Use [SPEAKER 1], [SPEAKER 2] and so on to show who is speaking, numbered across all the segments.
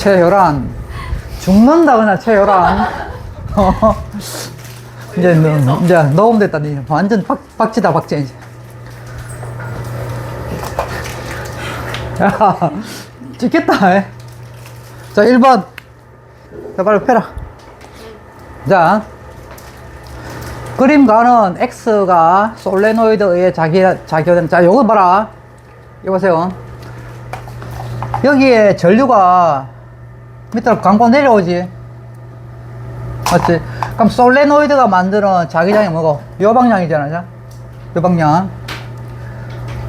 [SPEAKER 1] 최혈안. 죽는다, 그냥, 최혈안. 이제 넣으면 됐다. 완전 박치다, 박치, 이제. 야, 찍겠다, 에. 자, 1번. 자, 빨리 펴라. 자, 그림가는 X가 솔레노이드에 의해 자기화된, 자, 요거 봐라. 이거 보세요. 여기에 전류가 밑으로 강고 내려오지. 맞지? 그럼 솔레노이드가 만드는 자기장이 뭐고? 요 방향이잖아. 자? 요 방향.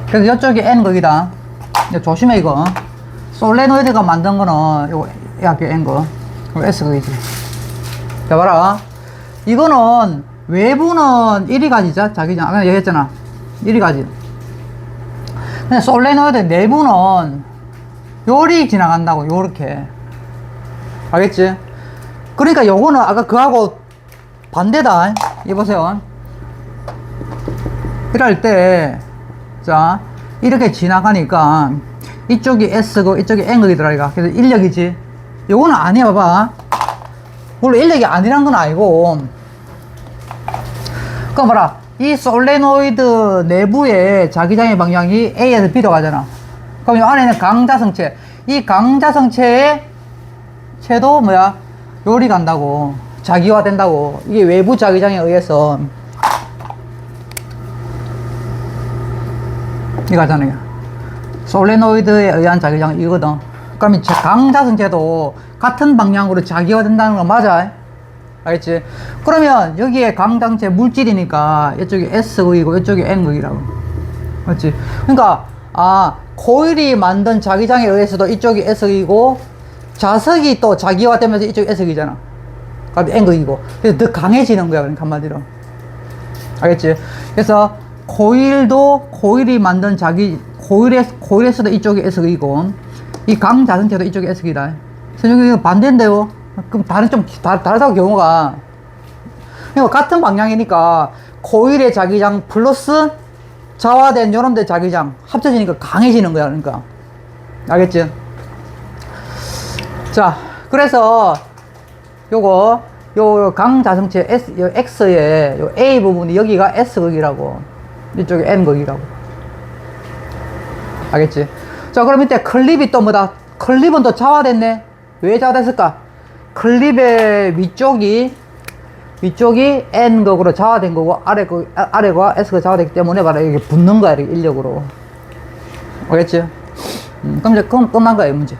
[SPEAKER 1] 그래서 이쪽이 N 거기다. 조심해, 이거. 솔레노이드가 만든 거는 요거 약게 N 거. S 거기지. 자, 봐라. 이거는 외부는 1위 가지자. 자기장. 아까 얘기했잖아. 1위 가지. 근데 솔레노이드 내부는 요리 지나간다고, 요렇게. 알겠지? 그러니까 요거는 아까 그하고 반대다. 이 보세요. 이럴 때, 자, 이렇게 지나가니까 이쪽이 S고 이쪽이 N극이더라, 이거. 그래서 인력이지. 요거는 아니야, 봐봐. 물론 인력이 아니란 건 아니고. 그럼 봐라. 이 솔레노이드 내부의 자기장의 방향이 A에서 B로 가잖아. 그럼 이 안에는 강자성체. 이 강자성체의 체도 뭐야? 요리 간다고. 자기화 된다고. 이게 외부 자기장에 의해서. 이거잖아, 이거. 솔레노이드에 의한 자기장 이거거든. 그러면 강자성체도 같은 방향으로 자기화 된다는 거 맞아? 알겠지? 그러면 여기에 강자성체 물질이니까 이쪽이 S극이고 이쪽이 N극이라고. 맞지? 그러니까 코일이 만든 자기장에 의해서도 이쪽이 S극이고 자석이 또 자기화되면서 이쪽이 S극이잖아. 그러니까 N극이고. 그래서 더 강해지는 거야, 그러니까 한마디로. 알겠지? 그래서 코일이 만든 코일에서도 이쪽이 S극이고 이 강자성체도 이쪽이 S극이다. 그래서 여기 반대인데요. 그럼 다르다고 경우가. 그러니까 같은 방향이니까 코일의 자기장 플러스 자화된 요런 데 자기장 합쳐지니까 강해지는 거야, 그러니까. 알겠지? 자, 그래서 요 강자성체 X의 요 A 부분이 여기가 S극이라고, 이쪽이 N극이라고. 알겠지? 자, 그럼 이때 클립이 또 뭐다? 클립은 또 자화됐네. 왜 자화됐을까? 클립의 위쪽이 N극으로 자화된 거고, 아래가 S가 자화됐기 때문에 바로 이렇게 붙는 거야, 이렇게 인력으로. 알겠지? 그럼 이제 끝난 거야, 이 문제.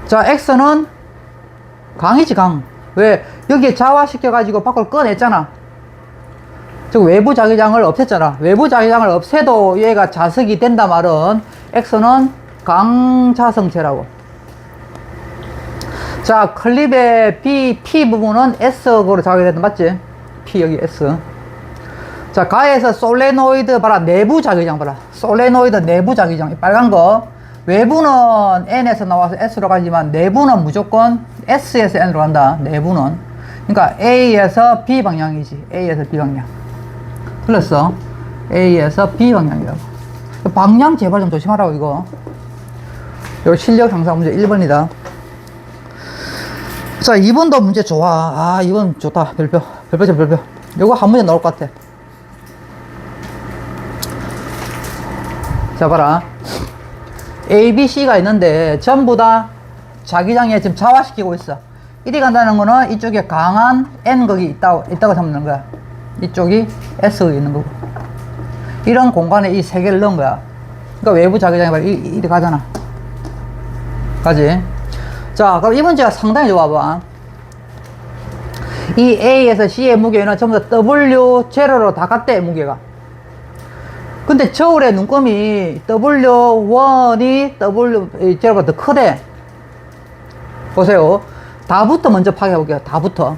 [SPEAKER 1] 자, X는 강이지, 강. 왜? 여기에 자화시켜가지고 밖으로 꺼냈잖아. 즉, 외부 자기장을 없앴잖아. 외부 자기장을 없애도 얘가 자석이 된다 말은 X는 강자성체라고. 자, 클립의 P 부분은 S극으로 자기된다, 맞지? P 여기 S. 자, 가에서 솔레노이드 봐라. 내부 자기장 봐라. 솔레노이드 내부 자기장. 빨간 거. 외부는 N에서 나와서 S로 가지만 내부는 무조건 S에서 N으로 간다. 내부는. 그러니까 A에서 B 방향이지. A에서 B 방향. 틀렸어. A에서 B 방향이라고. 방향 제발 좀 조심하라고, 이거. 요 실력 상상 문제 1번이다. 자, 2번도 문제 좋아. 2번 좋다. 별표. 요거 한 문제 나올 것 같아. 자, 봐라. A, B, C가 있는데 전부 다 자기장에 지금 자화시키고 있어. 이리 간다는 거는 이쪽에 강한 N극이 있다고 잡는 거야. 이쪽이 S극이 있는 거고. 이런 공간에 이 세 개를 넣은 거야. 그러니까 외부 자기장이 바로 이리 가잖아. 가지? 자, 그럼 이 문제가 상당히 좋아 봐. 이 A에서 C의 무게는 전부 다 W0로 다 같대, 무게가. 근데 저울의 눈금이 W1이 W0보다 더 크대. 보세요. 다부터 먼저 파괴해 볼게요. 다부터.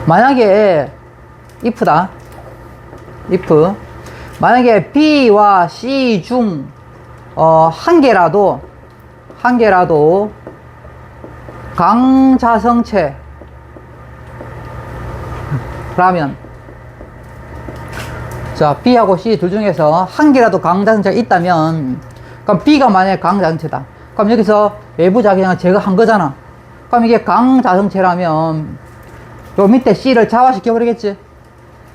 [SPEAKER 1] 만약에 if다. if. 만약에 B와 C 중 한 개라도 강자성체 라면, 자, B하고 C 둘 중에서 한 개라도 강자성체가 있다면 그럼 B가 만약에 강자성체다. 그럼 여기서 외부 자기장을 제거한 거잖아. 그럼 이게 강자성체라면 요 밑에 C를 자화시켜 버리겠지.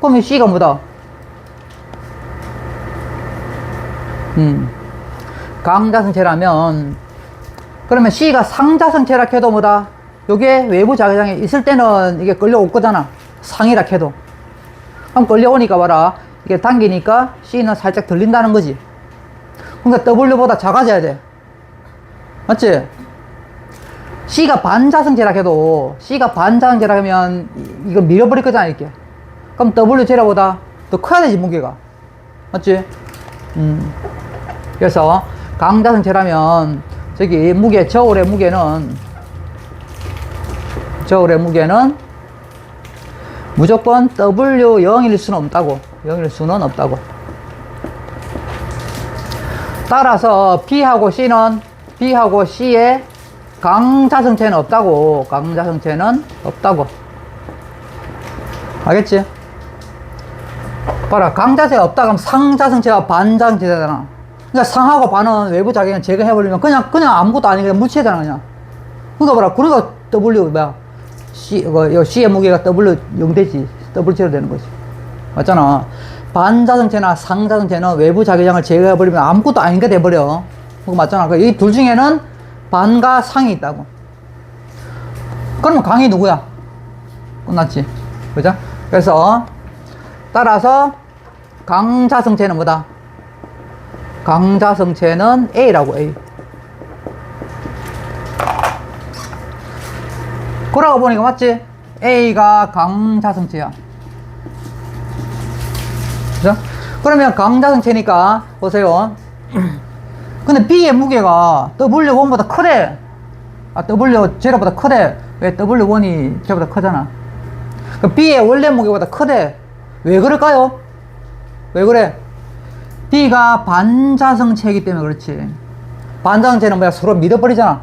[SPEAKER 1] 그럼 이 C가 뭐다? 강자성체라면 그러면 C가 상자성체라 해도 뭐다? 요게 외부 자기장에 있을 때는 이게 끌려올 거잖아. 상이라 해도. 그럼 끌려오니까 봐라. 이게 당기니까 C는 살짝 들린다는 거지. 그러니까 W보다 작아져야 돼. 맞지? C가 반자성체라 해도 C가 반자성체라 하면 이거 밀어버릴 거잖아 이렇게. 그럼 W 제로보다 더 커야 되지 무게가. 맞지? 그래서 강자성체라면 저기 무게 저울의 무게는 무조건 W0일 수는 없다고. 0일 수는 없다고. 따라서 B하고 C의 강자성체는 없다고. 강자성체는 없다고. 알겠지? 봐라. 강자성체가 없다 그러면 상자성체와 반자성체잖아. 그러니까 상하고 반은 외부 자기장을 제거해버리면 그냥 아무것도 아니고 그냥 무치잖아 그냥. 그러니까 봐라. 그러니까 W 뭐야? C의 무게가 W0 되지. W0 되는 거지. 맞잖아. 반자성체나 상자성체는 외부 자기장을 제거해버리면 아무것도 아닌 게 돼버려. 그거 맞잖아. 이 둘 중에는 반과 상이 있다고. 그러면 강이 누구야? 끝났지. 그죠? 그래서 따라서 강자성체는 뭐다? 강자성체는 A라고. A. 그러고 보니까 맞지? A가 강자성체야. 그죠? 그러면 강자성체니까 보세요. 근데 B의 무게가 W1보다 크대. W0보다 크대. 왜? W1이 쟤보다 크잖아. 그럼 B의 원래 무게보다 크대. 왜 그럴까요? 왜 그래? B가 반자성체이기 때문에 그렇지. 반자성체는 뭐야? 서로 밀어버리잖아.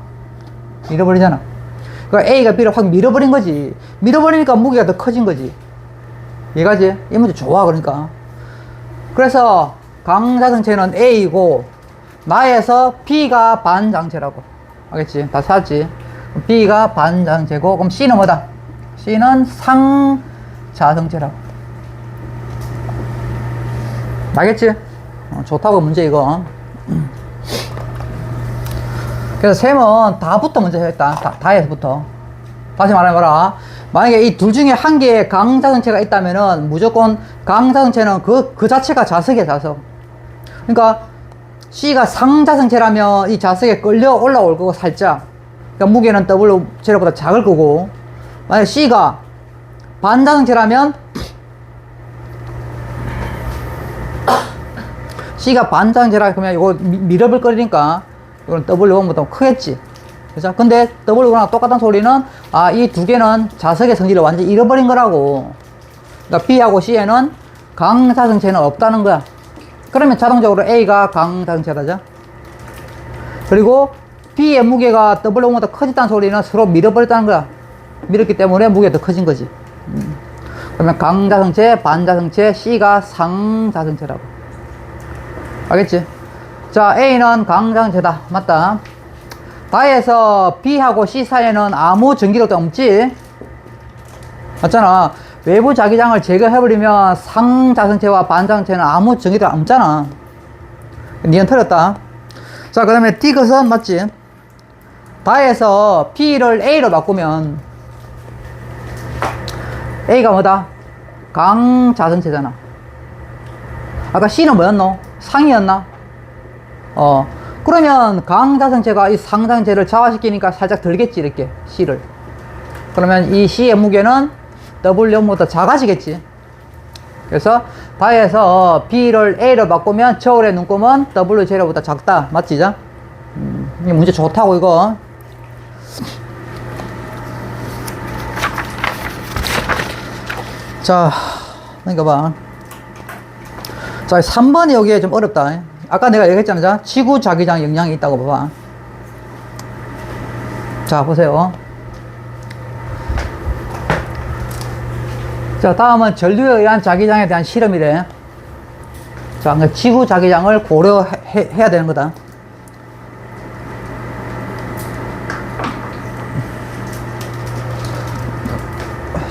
[SPEAKER 1] 그러니까 A가 B를 확 밀어버린 거지. 밀어버리니까 무게가 더 커진 거지. 이해가지? 이 문제 좋아, 그러니까. 그래서 강자성체는 A이고 나에서 B가 반자성체라고. 알겠지? 다 찾았지? B가 반자성체고 그럼 C는 뭐다? C는 상자성체라고. 알겠지? 좋다고 문제 이거. 그래서 셈은 다부터 먼저 했다. 다에서부터. 다시 말해봐라. 만약에 이 둘 중에 한 개의 강자성체가 있다면은 무조건 강자성체는 그 자체가 자석이야, 자석. 그러니까 C가 상자성체라면 이 자석에 끌려 올라올 거고 살짝. 그러니까 무게는 W0보다 작을 거고. 만약에 C가 반자성체라면 C가 반자성체라 그러면 이거 밀어볼 거리니까 이건 W1보다 크겠지. 그죠? 근데 W1하고 똑같은 소리는 이 두 개는 자석의 성질을 완전히 잃어버린 거라고. 그러니까 B하고 C에는 강자성체는 없다는 거야. 그러면 자동적으로 A가 강자성체라죠. 그리고 B의 무게가 W1보다 커졌다는 소리는 서로 밀어버렸다는 거야. 밀었기 때문에 무게가 더 커진 거지. 그러면 강자성체, 반자성체, C가 상자성체라고. 알겠지? 자, A는 강자성체다. 맞다. 다에서 B하고 C 사이에는 아무 전기력도 없지? 맞잖아. 외부 자기장을 제거해버리면 상자성체와 반자성체는 아무 전기력 없잖아. 니는 틀렸다. 자, 그 다음에 D 것은 맞지? 다에서 B를 A로 바꾸면 A가 뭐다? 강자성체잖아. 아까 C는 뭐였노? 상이었나? 그러면 강자성체가 이 상자성체를 자화시키니까 살짝 들겠지, 이렇게 C를. 그러면 이 C의 무게는 W0보다 작아지겠지. 그래서 다에서 B를 A로 바꾸면 저울의 눈금은 W0보다 작다. 맞지? 이 문제 좋다고 이거. 자, 그러니까 봐. 자, 3번이 여기에 좀 어렵다. 아까 내가 얘기했잖아. 자, 지구 자기장 영향이 있다고 봐봐. 자, 보세요. 자, 다음은 전류에 의한 자기장에 대한 실험이래. 자, 그러니까 지구 자기장을 고려해야 되는 거다.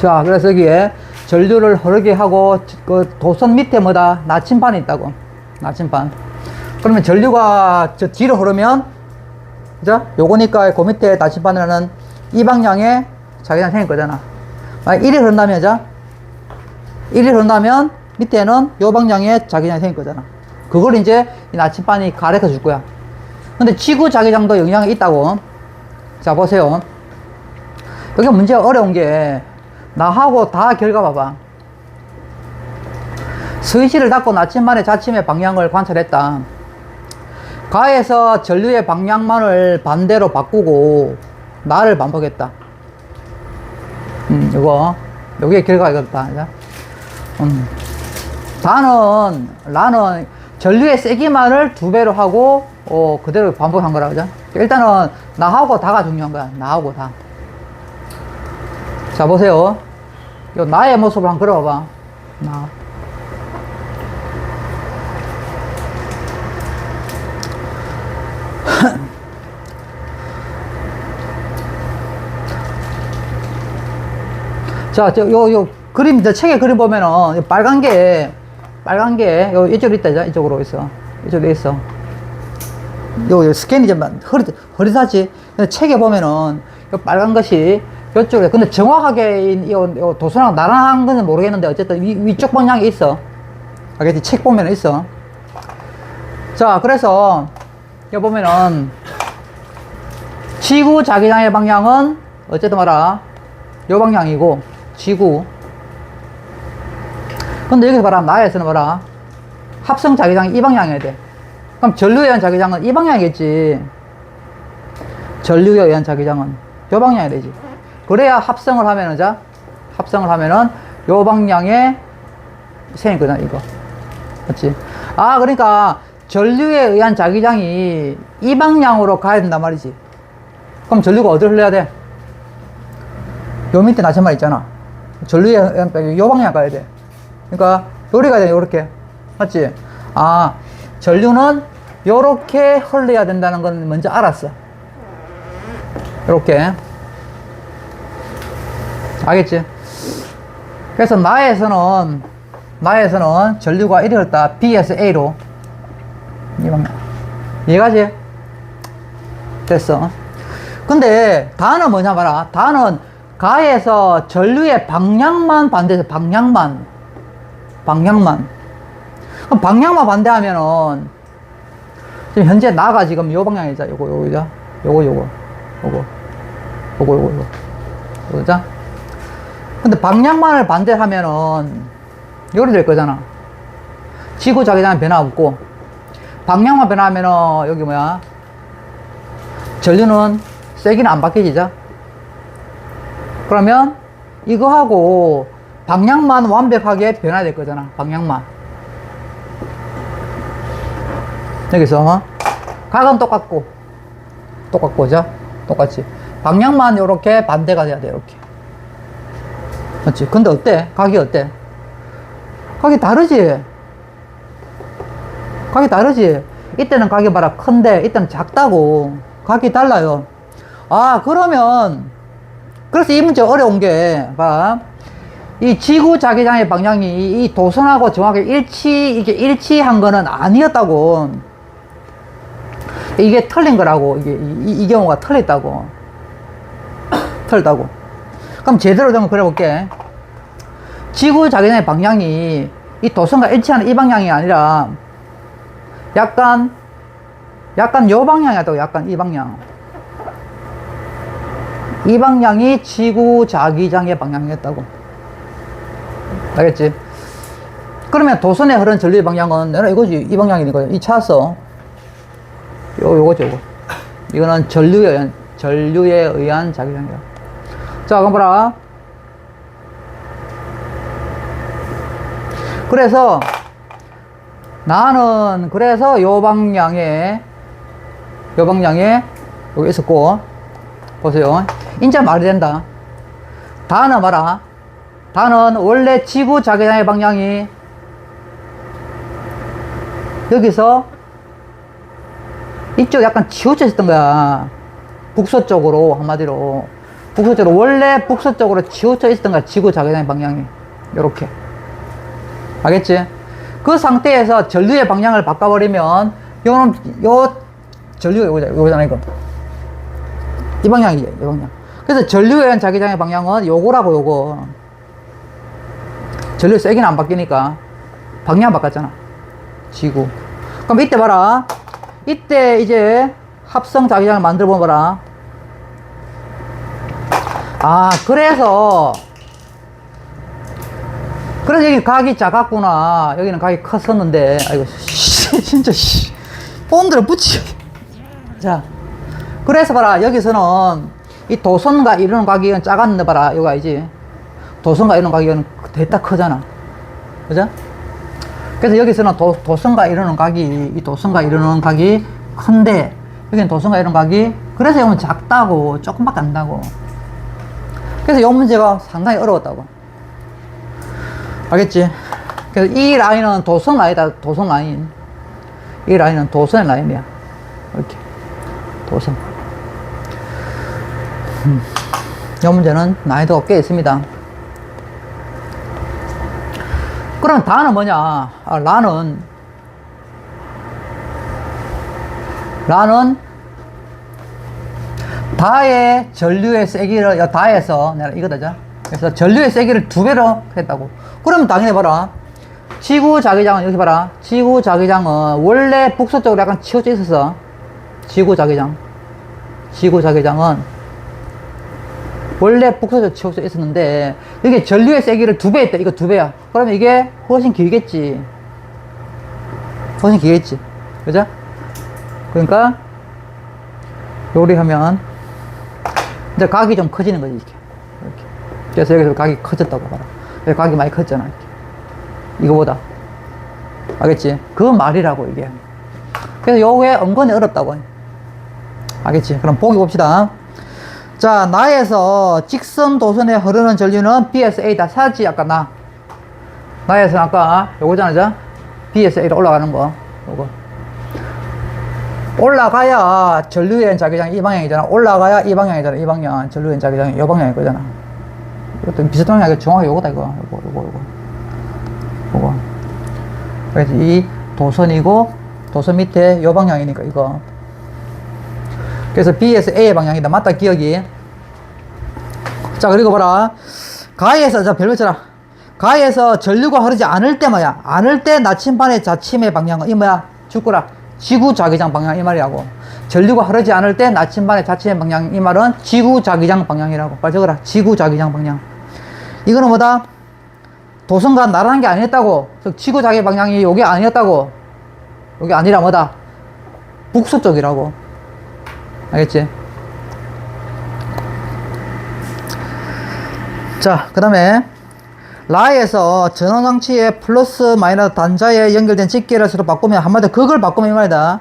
[SPEAKER 1] 자, 그래서 여기에 전류를 흐르게 하고 그 도선 밑에 뭐다? 나침반이 있다고. 나침반. 그러면 전류가 저 뒤로 흐르면, 그죠? 요거니까 그 밑에 나침반에는 이 방향에 자기장 생길 거잖아. 만약 이리 흐른다면, 그죠? 이리 흐른다면 밑에는 요 방향에 자기장이 생길 거잖아. 그걸 이제 이 나침반이 가르쳐 줄 거야. 근데 지구 자기장도 영향이 있다고. 자, 보세요. 여기 문제가 어려운 게, 나하고 다 결과 봐봐. 스위치를 닫고 나침반의 자침의 방향을 관찰했다. 가에서 전류의 방향만을 반대로 바꾸고 나를 반복했다. 요게 결과가 이거다. 나는 전류의 세기만을 2배로 하고 그대로 반복한 거라, 그죠? 일단은 나하고 다가 중요한 거야. 나하고 다. 자, 보세요. 요 나의 모습을 한번 그려봐봐. 나. 자, 요 그림, 책에 그림 보면은, 빨간 게, 요, 이쪽으로 있다, 이쪽으로 있어. 이쪽으로 있어. 요 스캔이 좀 흐릿하지? 책에 보면은, 요 빨간 것이, 요쪽에, 근데 정확하게, 요 도선하고 나랑 건지 모르겠는데, 어쨌든 위쪽 방향에 있어. 알겠지? 책 보면은 있어. 자, 그래서, 여기 보면은, 지구 자기장의 방향은, 어쨌든 봐라. 요 방향이고, 지구. 근데 여기서 봐라. 나에서는 봐라. 합성 자기장이 이 방향이어야 돼. 그럼 전류에 의한 자기장은 이 방향이겠지. 전류에 의한 자기장은 요 방향이 되지. 그래야 합성을 하면은, 자, 합성을 하면은 요 방향에 생기거든, 이거. 맞지? 아, 그러니까 전류에 의한 자기장이 이 방향으로 가야 된단 말이지. 그럼 전류가 어디로 흘러야 돼? 요 밑에 나침반 있잖아. 전류에 의한 요 방향 가야 돼. 그러니까 요리 가야 돼, 요렇게. 맞지? 아, 전류는 요렇게 흘러야 된다는 건 먼저 알았어. 요렇게. 알겠지? 그래서 나에서는 전류가 이리 흘렀다. B에서 A로. 이 방향. 이해가지? 됐어. 근데 다는 뭐냐 봐라. 다는 가에서 전류의 방향만 반대해서 방향만. 그럼 방향만 반대하면은 지금 현재 나가 지금 요 방향이자 요거죠. 요거. 그죠? 근데 방향만을 반대하면은 요리 될 거잖아. 지구 자기장은 변화 없고 방향만 변화하면은 여기 뭐야? 전류는 세기는 안 바뀌지죠? 그러면 이거하고 방향만 완벽하게 변화될 거잖아. 방향만. 여기서 각은 똑같고 그죠? 똑같지. 방향만 요렇게 반대가 돼야 돼. 요렇게. 맞지? 근데 어때? 각이 어때? 각이 다르지? 이때는 각이 봐라 큰데 이때는 작다고. 각이 달라요. 아, 그러면 그래서 이 문제 어려운 게 봐. 이 지구 자기장의 방향이 이 도선하고 정확하게 일치한 거는 아니었다고. 이게 틀린 거라고. 이 경우가 틀렸다고. 그럼 제대로 좀 그려볼게. 지구 자기장의 방향이 이 도선과 일치하는 이 방향이 아니라 약간 요 방향이었다고. 약간 이 방향. 이 방향이 지구 자기장의 방향이었다고. 알겠지? 그러면 도선에 흐르는 전류의 방향은 내가 이거지. 이 방향이니까. 이 찾았어. 요거죠. 이거는 전류에 의한 자기장이야. 자, 그럼 보라. 그래서 나는 요 방향에 여기 있었고, 보세요. 인자 말이 된다. 다는 봐라. 다는 원래 지구 자기장의 방향이 여기서 이쪽 약간 치우쳐 있었던 거야. 북서쪽으로, 한마디로. 북서쪽으로, 원래 북서쪽으로 치우쳐 있었던 거야. 지구 자기장의 방향이. 요렇게. 알겠지? 그 상태에서 전류의 방향을 바꿔버리면, 요 전류가 요거잖아, 이거. 이 방향이에요, 이 방향. 그래서 전류에 의한 자기장의 방향은 요거라고, 요거. 전류 세기는 안 바뀌니까. 방향 바꿨잖아. 지구. 그럼 이때 봐라. 이때 이제 합성 자기장을 만들어 보면 봐라. 아, 그래서 여기 각이 작았구나. 여기는 각이 컸었는데. 아이고, 진짜, 폼들을 붙이. 자. 그래서 봐라. 여기서는 이 도선과 이루는 각이 작았는데 봐라. 이거 알지? 도선과 이루는 각이 됐다 크잖아. 그죠? 그래서 여기서는 도선과 이루는 각이, 이 도선과 이루는 각이 큰데, 여기는 도선과 이루는 각이, 그래서 이건 작다고, 조금밖에 안 나고. 그래서 이 문제가 상당히 어려웠다고. 알겠지? 그래서 이 라인은 도선 라인이다, 도선 라인. 이 라인은 도선의 라인이야. 이렇게. 도선. 이 문제는 난이도가 꽤 있습니다. 그럼 다는 뭐냐? 아, 라는 다의 전류의 세기를 다해서 내가 이거다. 그래서 전류의 세기를 2배로 했다고. 그러면 당연히 봐라. 지구 자기장은 여기 봐라. 지구 자기장은 원래 북서쪽으로 약간 치우쳐 있었어. 지구 자기장은 원래 북서쪽 치우쳐 있었는데 여기 전류의 세기를 2배 했다. 이거 2배야. 그러면 이게 훨씬 길겠지. 그죠? 그러니까 요리하면 이제 각이 좀 커지는 거지, 이렇게. 그래서 여기서 각이 커졌다고 봐라. 여기 각이 많이 컸잖아, 이렇게. 이거보다. 알겠지? 그 말이라고, 이게. 그래서 요게 은근히 어렵다고. 알겠지? 그럼 보기 봅시다. 자, 나에서 직선 도선에 흐르는 전류는 B에서 A다. 사지, 아까 나에서 아까 요거잖아, B에서 A로 올라가는 거. 요거. 올라가야 전류의 자기장이 이 방향이잖아. 올라가야 이 방향이잖아. 이 방향. 전류의 자기장이 이 방향일 거잖아. 이것도 비슷한 방향이 정확히 요거다, 이거. 요거. 그래서 이 도선이고, 도선 밑에 요 방향이니까, 이거. 그래서 B에서 A의 방향이다. 맞다, 기억이. 자, 그리고 봐라. 가에서, 자, 별표 쳐라. 가에서 전류가 흐르지 않을 때 뭐야? 않을 때 나침반의 자침의 방향은 이 뭐야? 죽구라. 지구 자기장 방향 이 말이라고. 전류가 흐르지 않을 때 나침반의 자침의 방향 이 말은 지구 자기장 방향이라고. 빨리 적어라. 지구 자기장 방향. 이거는 뭐다? 도선과 나라는 게 아니었다고. 지구 자기 방향이 요게 아니었다고. 요게 아니라 뭐다? 북서쪽이라고. 알겠지? 자, 그 다음에 라에서 전원장치의 플러스 마이너스 단자에 연결된 직계를 서로 바꾸면 한마디로 그걸 바꾸면 이 말이다.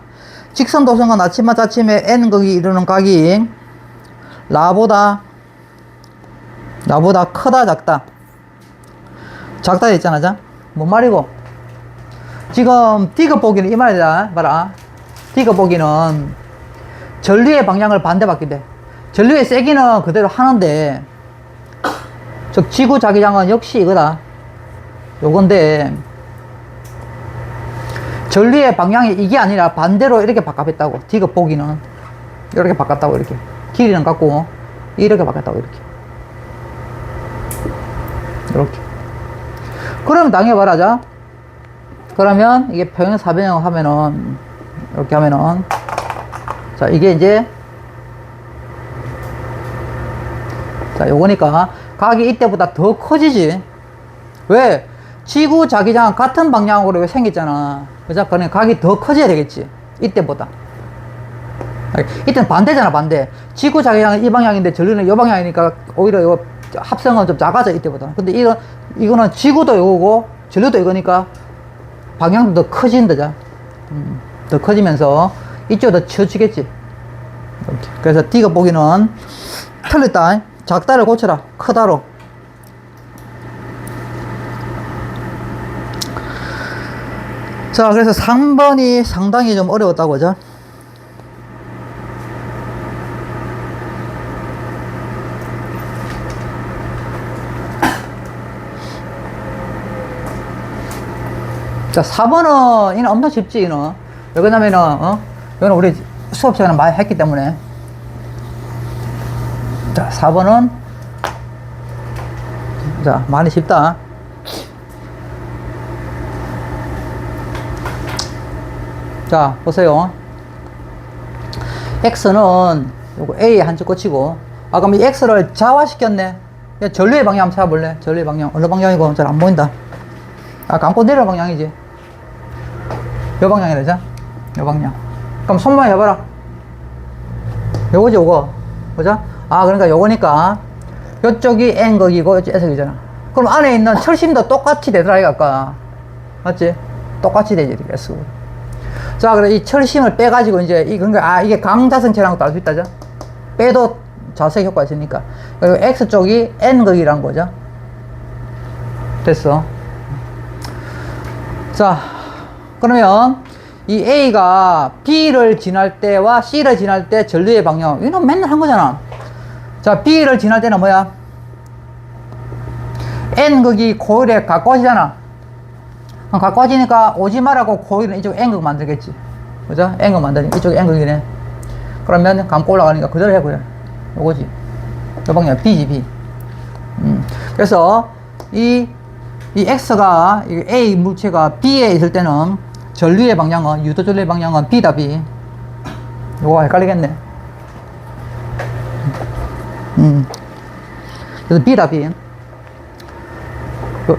[SPEAKER 1] 직선 도선과 나침반 자침의 n극이 이루는 각이 라보다 크다 작다 했잖아. 자, 뭔 말이고? 지금 D급 보기는 이 말이다. 봐라. D급 보기는 전류의 방향을 반대 바뀐대. 전류의 세기는 그대로 하는데 즉 지구 자기장은 역시 이거다. 요건데 전류의 방향이 이게 아니라 반대로 이렇게 바꿔봤다고. D급 보기는 이렇게 바꿨다고. 이렇게 길이는 같고 이렇게 바꿨다고. 이렇게 그러면 당해봐라. 자, 그러면 이게 평행 사변형 하면은 이렇게 하면은 자, 이게 이제 자, 요거니까 각이 이때보다 더 커지지. 왜? 지구 자기장 같은 방향으로 생겼잖아. 그죠? 그러니까 각이 더 커져야 되겠지. 이때보다. 이때는 반대잖아, 반대. 지구 자기장은 이 방향인데 전류는 이 방향이니까 오히려 이 합성은 좀 작아져, 이때보다. 근데 이거는 지구도 이거고 전류도 이거니까 방향도 더 커진다. 더 커지면서 이쪽도 더 치워지겠지. 이렇게. 그래서 D가 보기는 틀렸다. 작다를 고쳐라. 크다로. 자, 그래서 3번이 상당히 좀 어려웠다고, 죠 자, 4번은, 이는 엄청 쉽지, 이는. 왜 그러냐면은, 이거는 우리 수업 시간에 많이 했기 때문에. 자, 4번은, 자, 많이 쉽다. 자, 보세요. X는, 요거 A 한 줄 꽂히고, 아, 그럼 이 X를 좌화시켰네. 전류의 방향 한번 찾아볼래? 전류의 방향. 어느 방향이고? 잘 안 보인다. 아, 감고 내려오는 방향이지. 요 방향이라, 죠? 요 방향. 그럼 손만 해봐라. 요거지, 요거. 그죠? 아, 그러니까 요거니까, 요쪽이 N극이고, 요쪽 S극이잖아. 그럼 안에 있는 철심도 똑같이 되더라, 이거 아까. 맞지? 똑같이 되지, 이렇게 S극. 자, 그래, 이 철심을 빼가지고, 이제, 그러니까, 아, 이게 강자성체라는 것도 알 수 있다죠? 빼도 자세 효과가 있으니까. 그리고 X쪽이 N극이란 거죠. 됐어. 자, 그러면 이 A가 B를 지날 때와 C를 지날 때 전류의 방향, 이건 맨날 한 거잖아. 자, B를 지날 때는 뭐야? N극이 코일에 가까워지잖아. 가까워지니까 오지 말라고 코일은 이쪽 N극 만들겠지. 그죠? N극 만드니까 이쪽이 N극이네. 그러면 감고 올라가니까 그대로 해, 그래. 요거지. 요 방향, B지, B. 그래서 이 X가, 이 A 물체가 B에 있을 때는 전류의 방향은, 유도 전류의 방향은 B다, B. 요거 헷갈리겠네. 그래서 B다, B. 요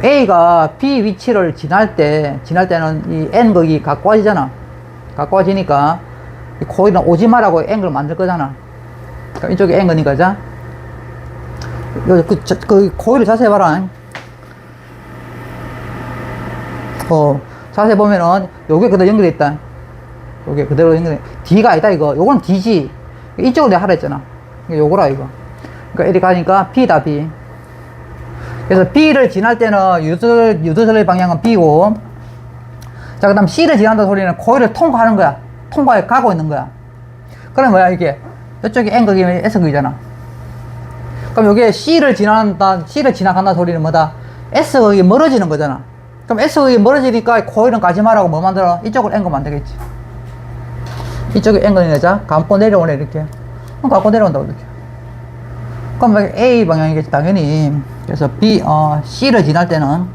[SPEAKER 1] A가 B 위치를 지날 때는 이 N극이 가까워지잖아. 가까워지니까 이 코일은 오지 마라고 N극을 만들 거잖아. 그러니까 이쪽이 N극이니까, 자. 그 코일을 자세히 봐라. 자세히 보면은, 요게 그대로 연결돼 있다. 요게 그대로 연결돼. D가 아니다, 이거. 요건 D지. 이쪽으로 내가 하라 했잖아. 요거라, 이거. 그러니까 이렇게 가니까 B다, B. 그래서 B를 지날 때는 유도전류의 방향은 B고, 자, 그 다음 C를 지난다 소리는 코일을 통과하는 거야. 통과해 가고 있는 거야. 그럼 뭐야, 이게? 이쪽이 N극이면 S극이잖아. 그럼 여기에 C를 지나간다 소리는 뭐다? S극이 멀어지는 거잖아. 그럼 S극이 멀어지니까 코일은 가지 말라고 뭐 만들어? 이쪽을 N극 만들겠지. 이쪽이 N극이네, 자. 감고 내려오네, 이렇게. 그럼 감고 내려온다고, 이렇게. 그럼 A 방향이겠지, 당연히. 그래서 C를 지날 때는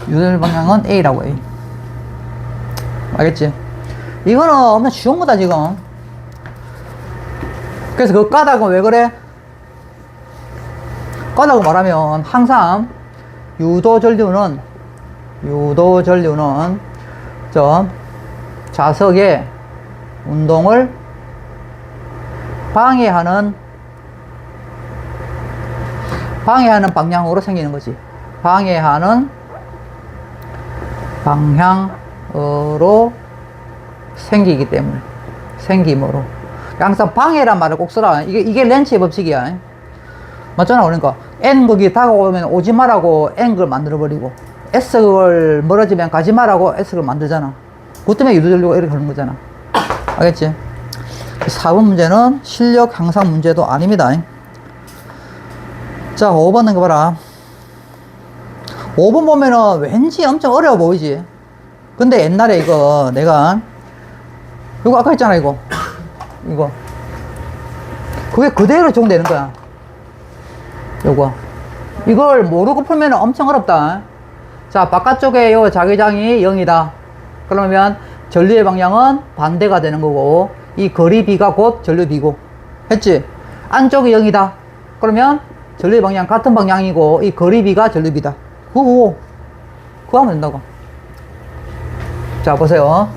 [SPEAKER 1] 유도 방향은 A라고 해. 알겠지? 이거는 엄청 쉬운 거다, 지금. 그래서 그 까닭은 왜 그래? 까닭을 말하면 항상 유도전류는 자석의 운동을 방해하는 방향으로 생기는 거지. 방해하는 방향으로 생기기 때문에. 생김으로. 항상 방해란 말을 꼭 써라. 이게 렌치의 법칙이야. 맞잖아. 그러니까 N극이 다가오면 오지 마라고 N극을 만들어버리고, S극을 멀어지면 가지 마라고 S극을 만들잖아. 그것 때문에 유도전류가 이렇게 하는 거잖아. 알겠지? 4번 문제는 실력 향상 문제도 아닙니다. 자, 5번 넘겨봐라. 5번 보면은 왠지 엄청 어려워 보이지? 근데 옛날에 이거 아까 했잖아, 이거. 그게 그대로 적용되는 거야. 이걸 모르고 풀면 엄청 어렵다. 자, 바깥쪽에 요 자기장이 0이다. 그러면 전류의 방향은 반대가 되는 거고, 이 거리 B가 곧 전류 B고. 했지? 안쪽이 0이다. 그러면 전류의 방향 같은 방향이고, 이 거리 B가 전류 B다. 그거 하면 된다고. 자, 보세요.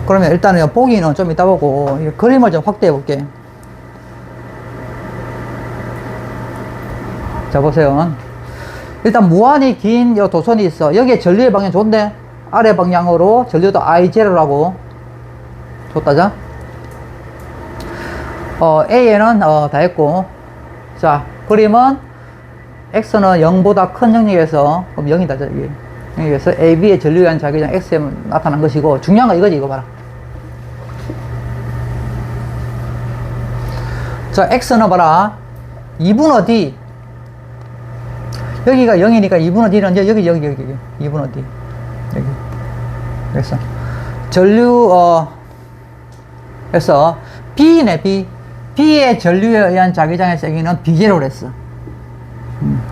[SPEAKER 1] 그러면 일단은 보기는 좀 이따 보고, 그림을 좀 확대해 볼게. 자, 보세요. 일단 무한히 긴 요 도선이 있어. 여기에 전류의 방향 좋은데, 아래 방향으로 전류도 I0라고 줬다자. A에는 다 했고, 자, 그림은 X는 0보다 큰 영역에서, 그럼 0이다, 저기. 여기에서 AB의 전류에 의한 자기장 X에 나타난 것이고, 중요한 건 이거지, 이거 봐라. 자, X는 봐라. 2분의 D. 여기가 0이니까 2분의 D는 여기 2분의 D. 여기. 그래서 전류, 그래서 B네, B. B의 전류에 의한 자기장의 세기는 B0를 했어.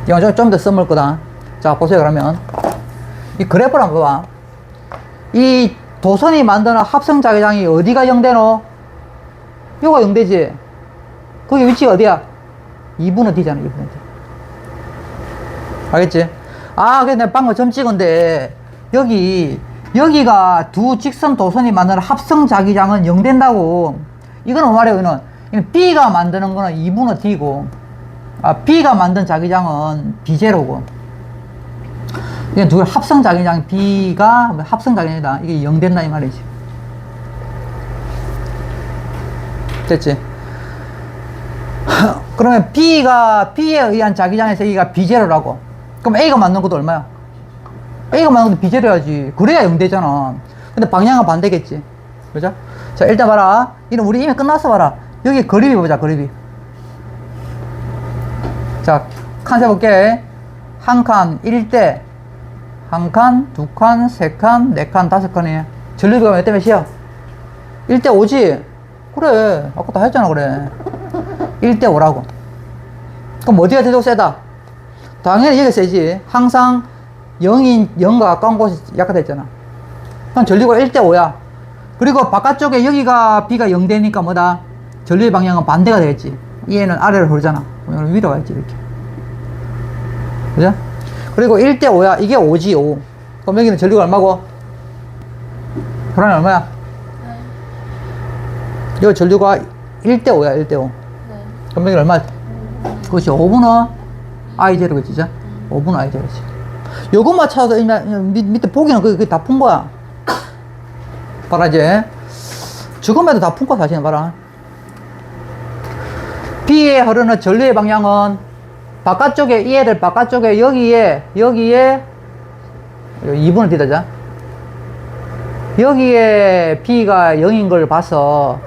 [SPEAKER 1] 이건 좀 더 써먹을 거다. 자, 보세요, 그러면. 이 그래프를 한번 봐봐. 이 도선이 만드는 합성 자기장이 어디가 0되노? 요가 0되지. 거기 위치가 어디야? 2분의 D잖아, 2분의 D. 알겠지? 아, 그래, 내가 방금 점 찍은데, 여기가 두 직선 도선이 만드는 합성 자기장은 0 된다고. 이건 뭐 말이에요, 이거는? B가 만드는 거는 2분의 D고, B가 만든 자기장은 B0고. 이게 두 합성 자기장, B가 합성 자기장이다. 이게 0 된다, 이 말이지. 됐지? 그러면 B에 의한 자기장의 세기가 B0라고. 그럼 A가 만든 것도 얼마야? A가 만든 것도 B0야지. 그래야 0 되잖아. 근데 방향은 반대겠지. 그죠? 자, 일단 봐라. 이는 우리 이미 끝났어, 봐라. 여기 그립이 보자, 그립이. 자, 칸 세볼게. 한 칸, 1대. 한 칸, 두 칸, 세 칸, 네 칸, 다섯 칸이에요. 전류비가 몇 대 몇이야? 1대 5지? 그래. 아까 다 했잖아, 그래. 1대 5라고. 그럼 어디가 제일 세다? 당연히 여기 세지. 항상 0과 가까운 곳이 약화됐잖아. 그럼 전류가 1대 5야. 그리고 바깥쪽에 여기가 B가 0 되니까 뭐다? 전류의 방향은 반대가 되겠지. 얘는 아래로 흐르잖아. 그럼 위로 가야지, 이렇게. 그죠? 그리고 1대 5야. 이게 5지, 5. 그럼 여기는 전류가 얼마고? 불안이 얼마야? 네. 여기 전류가 1대 5야, 1대 5. 네. 그럼 여기는 얼마? 그렇지, 5분의 I0, 그치? 5분의 I0이지. 요것만 찾아서 밑에 보기는 그게 다 푼 거야. 봐라, 이제. 지금에도 다 푼 거야, 사실은. 봐라. B에 흐르는 전류의 방향은 바깥쪽에, 얘를 바깥쪽에, 여기에 2분의 D다자. 여기에 B가 0인 걸 봐서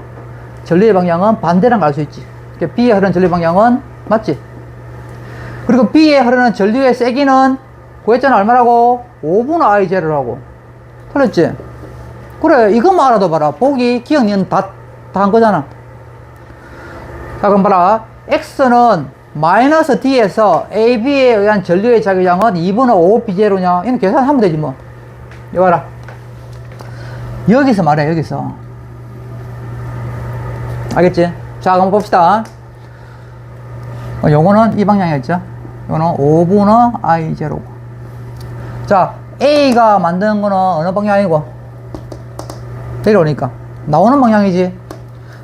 [SPEAKER 1] 전류의 방향은 반대랑 갈 수 있지. 그러니까 B에 흐르는 전류의 방향은 맞지? 그리고 B에 흐르는 전류의 세기는 구했잖아. 얼마라고? 5분의 I0라고. 틀렸지? 그래, 이것만 알아도 봐라. 보기, 기억, 니은 다 한 거잖아. 자, 그럼 봐라. X는 마이너스 D에서 AB에 의한 전류의 자기장은 2분의 5 B0냐? 이는 계산하면 되지, 뭐. 이거 봐라. 여기서 말해, 여기서. 알겠지? 자, 그럼 봅시다. 요거는 이 방향이었죠? 요거는 5분의 I0고. 자, A가 만드는 거는 어느 방향이고? 내려오니까. 나오는 방향이지?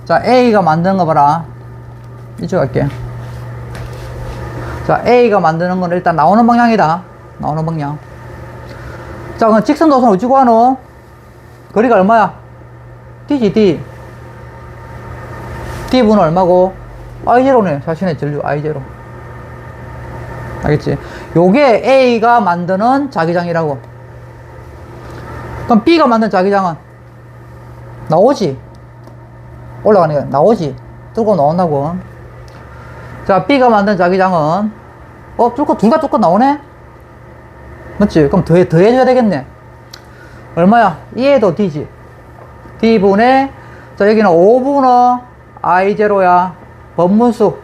[SPEAKER 1] 자, A가 만드는 거 봐라. 이쪽 갈게. 자, A가 만드는 건 일단 나오는 방향이다. 나오는 방향. 자, 그럼 직선 도선 어찌 구하노? 거리가 얼마야? D지, D. D분은 얼마고? I0네. 자신의 전류 I0. 알겠지? 요게 A가 만드는 자기장이라고. 그럼 B가 만든 자기장은? 나오지? 올라가는 게 나오지? 뚫고 나온다고. 자, B가 만든 자기장은 뚫고 둘 다 뚫고 나오네? 맞지? 그럼 더해줘야 되겠네. 얼마야? 얘도 D지. D분의, 자, 여기는 5분의 I0야. 번문수.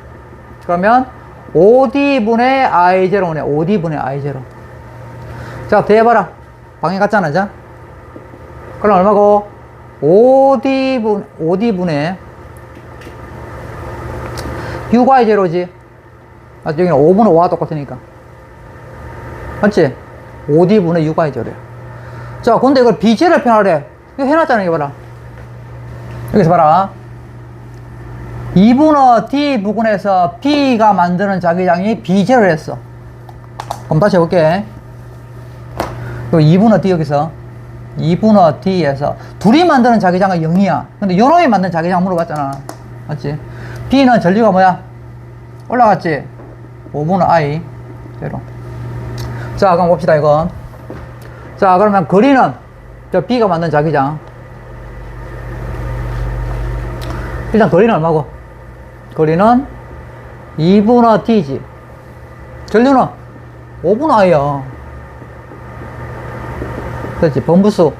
[SPEAKER 1] 그러면 5D분의 I0네. 5D분의 I0. 자, 더해봐라. 방향 같잖아, 자. 그럼 얼마고? 5D분의 6I0지. 아, 여기는 5분의 5와 똑같으니까. 맞지? 5D분의 6I0이야. 자, 근데 이걸 B0를 표현하래. 이거 해놨잖아, 이거 봐라. 여기서 봐라. 2분의 D 부근에서 B가 만드는 자기장이 B0를 했어. 그럼 다시 해볼게. 요 2분의 D 여기서. 2분의 D에서. 둘이 만드는 자기장은 0이야. 근데 요놈이 만든 자기장 물어봤잖아. 맞지? B는 전류가 뭐야? 올라갔지? 5분의 I. 0. 자, 그럼 봅시다, 이거. 자, 그러면 거리는, 저 B가 만든 자기장. 일단 거리는 얼마고? 거리는 2분의 D지. 전류는 5분의 i야. 그렇지. 번부수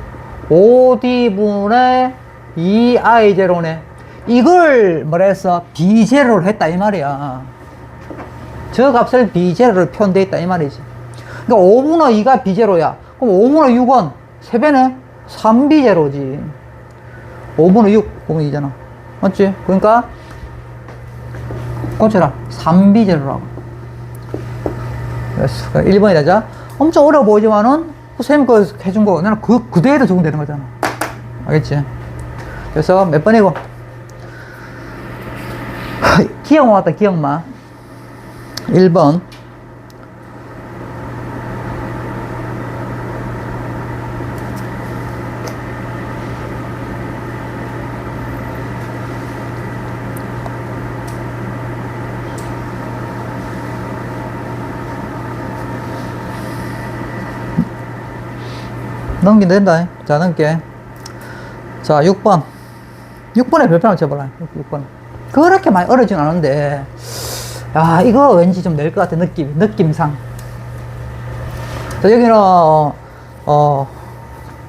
[SPEAKER 1] 5d분의 2i0네. 이걸 뭐라 했어? b0를 했다 이 말이야. 저 값을 b0를 표현돼 있다 이 말이지. 그러니까 5분의 2가 b0야. 그럼 5분의 6은 3배네? 3b0지. 5분의 6, 5분의 2잖아. 맞지? 그러니까 꽂혀라. 3b0라고. 그래서 1번이 되자. 엄청 어려워 보이지만은 선생님 거 해준 거 나는 그대로 적용되는 거잖아. 알겠지? 그래서 몇 번이고? 기억만 왔다, 기억만. 1번. 넘기면 된다. 자, 넘게. 자, 6번. 6번에 별표 한번 쳐봐라. 6번. 그렇게 많이 어려지는 않은데, 야, 이거 왠지 좀 낼 것 같아, 느낌상. 자, 여기는,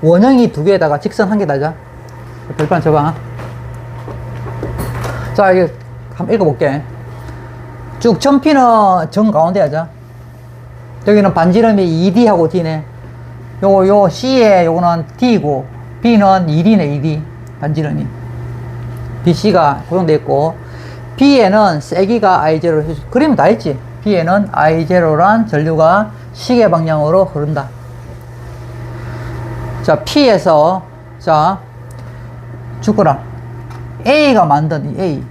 [SPEAKER 1] 원형이 2개에다가 직선 1개 달자. 별표 한번 쳐봐. 자, 이게 한번 읽어볼게. 쭉 점피는 정 가운데 하자. 여기는 반지름이 2D하고 D네. 요 C에 요거는 D고, B는 1D네, 2D. 반지름이. BC가 고정되어 있고, B에는 세기가 I0를 해주, 그리면 다 했지. B에는 I0란 전류가 시계 방향으로 흐른다. 자, P에서, 자, 죽거라. A가 만든 이 A.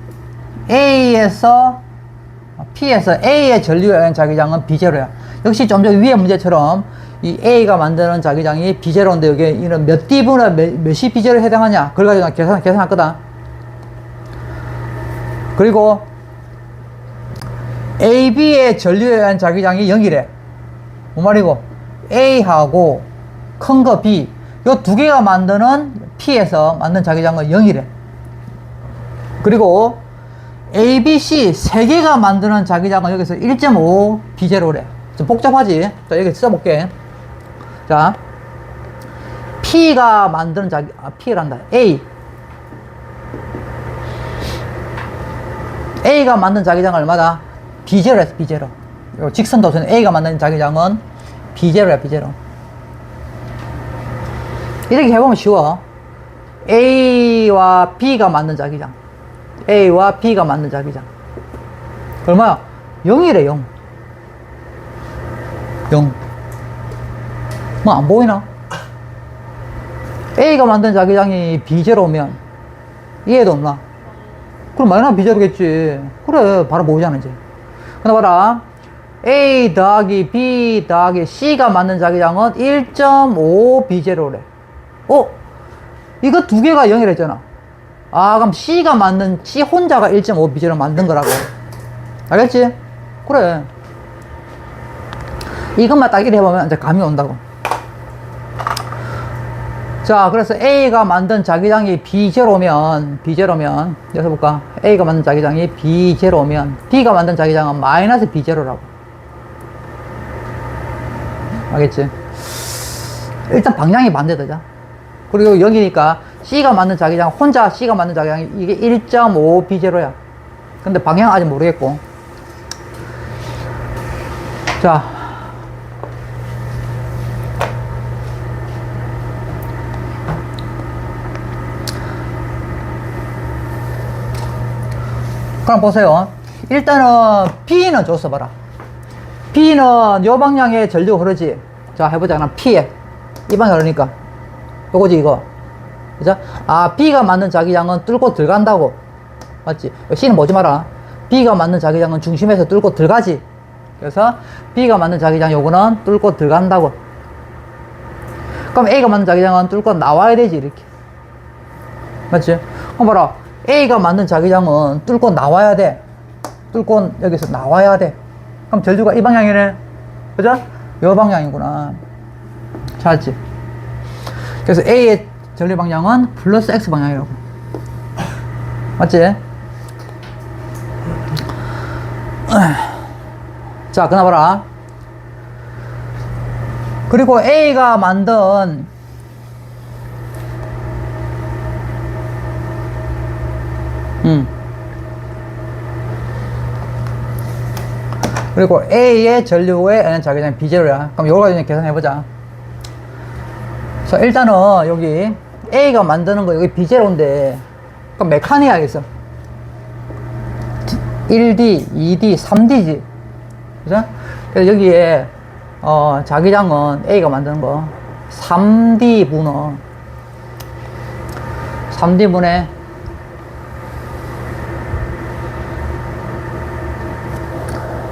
[SPEAKER 1] P에서 A의 전류에 의한 자기장은 B0야. 역시 좀 전 위에 문제처럼 이 A가 만드는 자기장이 B0인데 여기 이는 몇 D분의 몇이 B0에 해당하냐. 그걸 가지고 계산할 거다. 그리고 AB의 전류에 의한 자기장이 0이래. 뭔 말이고? A하고 큰 거 B. 요 두 개가 만드는 P에서 만든 자기장은 0이래. 그리고 A, B, C 세 개가 만드는 자기장은 여기서 1.5 B0래. 좀 복잡하지? 자, 여기 써볼게. 자, P가 만드는 P란다. A가 만든 자기장은 얼마다? B0 했어, B0. 직선 도선 A가 만든 자기장은 B0야, B0. 이렇게 해보면 쉬워. A와 B가 만든 자기장. A와 B가 만든 자기장. 얼마야? 0이래, 0. 0. 뭐 안 보이나? A가 만든 자기장이 B0면 이해도 없나? 그럼 마이너스 B0겠지. 그래, 바로 보이잖아, 이제. 근데 봐라. A 더하기 B 더하기 C가 만든 자기장은 1.5 B0래. 이거 두 개가 0이라 했잖아. 아, 그럼 C가 만든, C 혼자가 1.5 B0 만든 거라고. 알겠지? 그래. 이것만 딱 이렇게 해보면 이제 감이 온다고. 자, 그래서 A가 만든 자기장이 B0면, 여기서 볼까? A가 만든 자기장이 B0면, B가 만든 자기장은 마이너스 B0라고. 알겠지? 일단 방향이 반대되자. 그리고 여기니까 C가 만든 자기장, 혼자 C가 만든 자기장이 이게 1.5 B0야. 근데 방향 아직 모르겠고. 자. 그럼 보세요. 일단은 B는 줬어 봐라. B는 요 방향에 전류가 흐르지. 자, 해보자. 그럼 P에 이 방향 흐르니까 요거지 이거. 그죠? 아, B가 만든 자기장은 뚫고 들어간다고. 맞지? C는 보지 마라. B가 만든 자기장은 중심에서 뚫고 들어가지. 그래서 B가 만든 자기장 요거는 뚫고 들어간다고. 그럼 A가 만든 자기장은 뚫고 나와야 되지, 이렇게. 맞지? 그럼 봐라. A가 만든 자기장은 뚫고 나와야 돼. 뚫고 여기서 나와야 돼. 그럼 전류가 이 방향이네. 그죠? 요 방향이구나. 잘했지? 그래서 A의 전류 방향은 플러스 X 방향이라고. 맞지? 자, 그나 봐라. 그리고 A가 만든 그리고 A의 전류의 N은 자기장 B0야. 그럼 요거 가지고 계산해보자. 자, 일단은 여기 A가 만드는 거 여기 B0인데, 그럼 몇 칸이 야겠어? 1D, 2D, 3D지. 그죠? 그래서 여기에, 자기장은 A가 만드는 거, 3D분의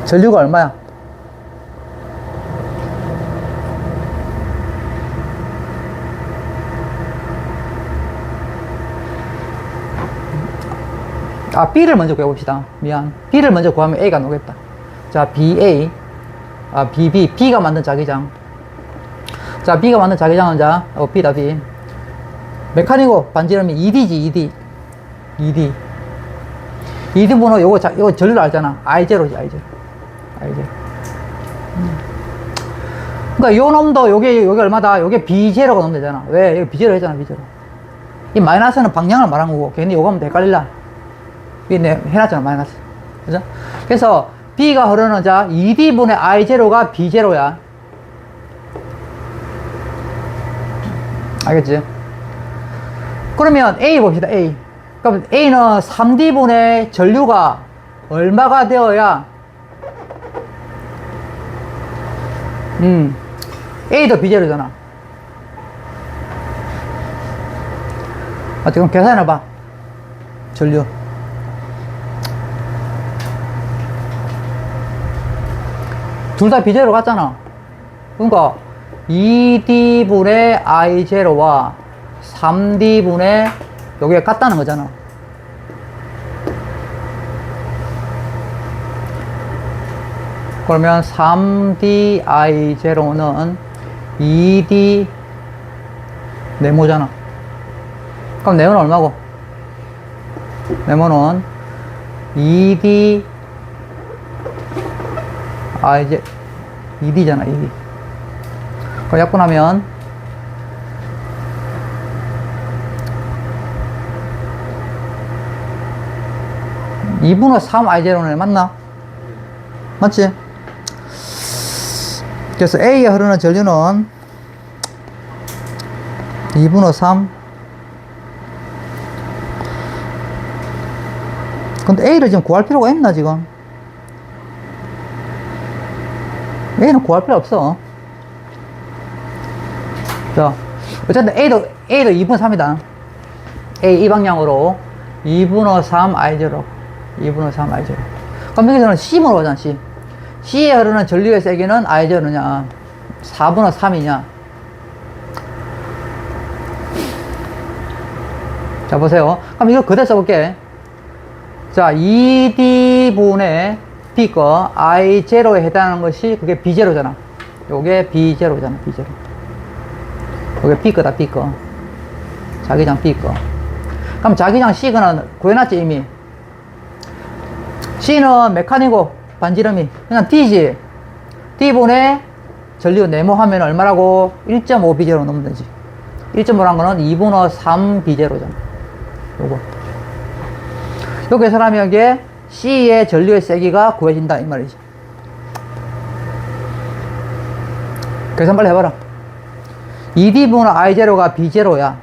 [SPEAKER 1] 전류가 얼마야? B를 먼저 구해봅시다. 미안. B를 먼저 구하면 A가 나오겠다. 자, BA. B가 만든 자기장. 자, B가 만든 자기장은 자, B다, B. 메카니고 반지름이 2D지, 2D. 2D 번호 요거 전류를 알잖아. I0지, I0. 그러니까 요 놈도 요게 얼마다? 요게 B0가 넣으면 되잖아. 왜? 여기 B0 했잖아, B0. 이 마이너스는 방향을 말한 거고, 괜히 요거 하면 헷갈릴라. 이게 해놨잖아, 마이너스. 그죠? 그래서 B가 흐르는 자, 2D분의 I0가 B0야. 알겠지? 그러면 A 봅시다, A. 그럼 A는 3D분의 전류가 얼마가 되어야, A도 B0잖아. 그럼 계산해봐. 전류. 둘 다 B0 같잖아. 그러니까 2D분의 I0와 3D분의 요게 같다는 거잖아. 그러면 3D I0는 2D 네모잖아. 그럼 네모는 얼마고? 네모는 2D I0 2D잖아, 2D. 그럼 약분하면 2분의 3 I0네, 맞나? 맞지? 그래서 A에 흐르는 전류는 2분의 3. 근데 A를 지금 구할 필요가 있나, 지금? A는 구할 필요 없어. 자, 어쨌든 A도 2분의 3이다. A 이 방향으로 2분의 3 I0. 2분의 3 I0. 그럼 여기서는 C문으로 가잖아, C. C에 흐르는 전류의 세기는 I0냐, 4분의 3이냐. 자, 보세요. 그럼 이거 그대로 써볼게. 자, 2D분의 B 거 I0에 해당하는 것이 그게 B0잖아. 요게 B0잖아, B0. 요게 B 거다, B 거. 자기장 B 거. 그럼 자기장 C 거는 구해놨지, 이미. C는 메카니고 반지름이 그냥 D지. D분의 전류 네모하면 얼마라고? 1.5 B0 넣으면 되지. 1.5란 거는 2분의 3 B0잖아. 요거. 요 계산하면 이게 C의 전류의 세기가 구해진다, 이 말이지. 계산 빨리 해봐라. 2D분의 I0가 B0야.